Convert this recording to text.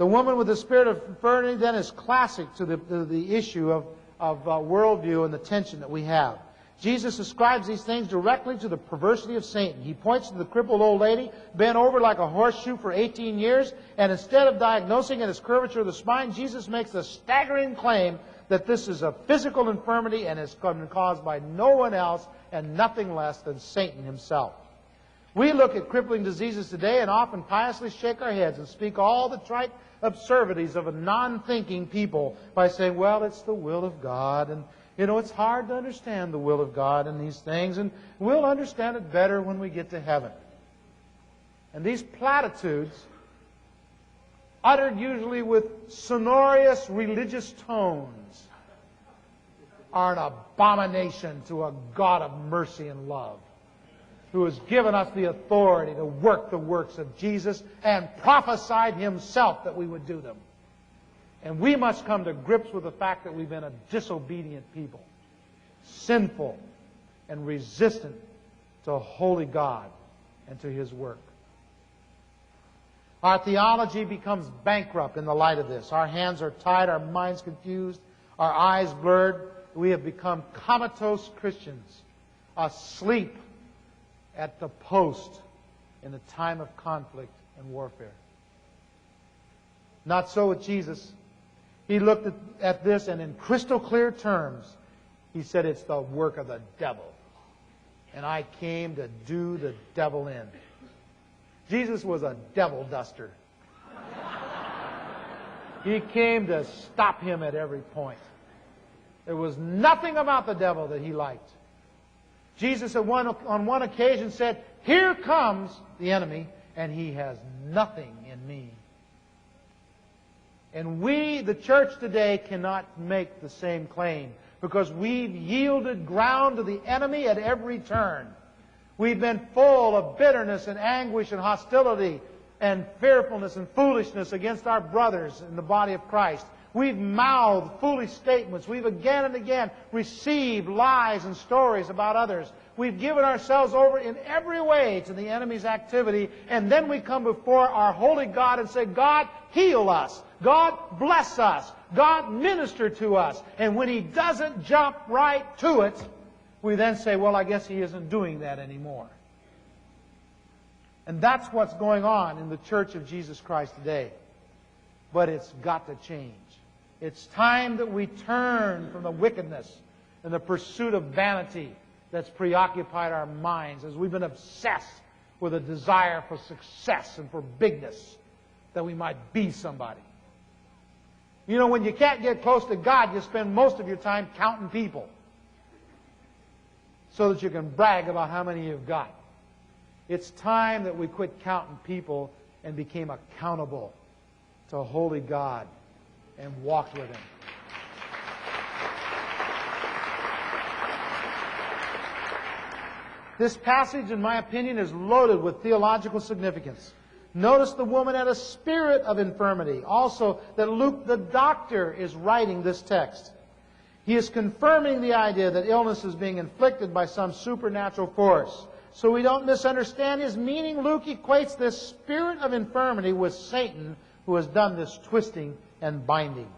The woman with the spirit of infirmity then is classic to the issue of worldview and the tension that we have. Jesus ascribes these things directly to the perversity of Satan. He points to the crippled old lady, bent over like a horseshoe for 18 years, and instead of diagnosing it as curvature of the spine, Jesus makes the staggering claim that this is a physical infirmity and is caused by no one else and nothing less than Satan himself. We look at crippling diseases today and often piously shake our heads and speak all the trite absurdities of a non-thinking people by saying, well, it's the will of God, and it's hard to understand the will of God in these things, and we'll understand it better when we get to heaven. And these platitudes, uttered usually with sonorous religious tones, are an abomination to a God of mercy and love, who has given us the authority to work the works of Jesus and prophesied Himself that we would do them. And we must come to grips with the fact that we've been a disobedient people, sinful and resistant to a holy God and to His work. Our theology becomes bankrupt in the light of this. Our hands are tied, our minds confused, our eyes blurred. We have become comatose Christians, asleep at the post in a time of conflict and warfare. Not so with Jesus. He looked at this, and in crystal clear terms, He said, it's the work of the devil. And I came to do the devil in. Jesus was a devil duster. He came to stop Him at every point. There was nothing about the devil that He liked. Jesus on one occasion said, here comes the enemy, and he has nothing in me. And we, the church today, cannot make the same claim because we've yielded ground to the enemy at every turn. We've been full of bitterness and anguish and hostility and fearfulness and foolishness against our brothers in the body of Christ. We've mouthed foolish statements. We've again and again received lies and stories about others. We've given ourselves over in every way to the enemy's activity, and then we come before our holy God and say, God, heal us. God, bless us. God, minister to us. And when He doesn't jump right to it, we then say, well, I guess He isn't doing that anymore. And that's what's going on in the Church of Jesus Christ today. But it's got to change. It's time that we turn from the wickedness and the pursuit of vanity that's preoccupied our minds as we've been obsessed with a desire for success and for bigness, that we might be somebody. When you can't get close to God, you spend most of your time counting people so that you can brag about how many you've got. It's time that we quit counting people and became accountable to a holy God and walked with Him. This passage, in my opinion, is loaded with theological significance. Notice the woman had a spirit of infirmity. Also, that Luke, the doctor, is writing this text. He is confirming the idea that illness is being inflicted by some supernatural force. So we don't misunderstand his meaning. Luke equates this spirit of infirmity with Satan, who has done this twisting and binding.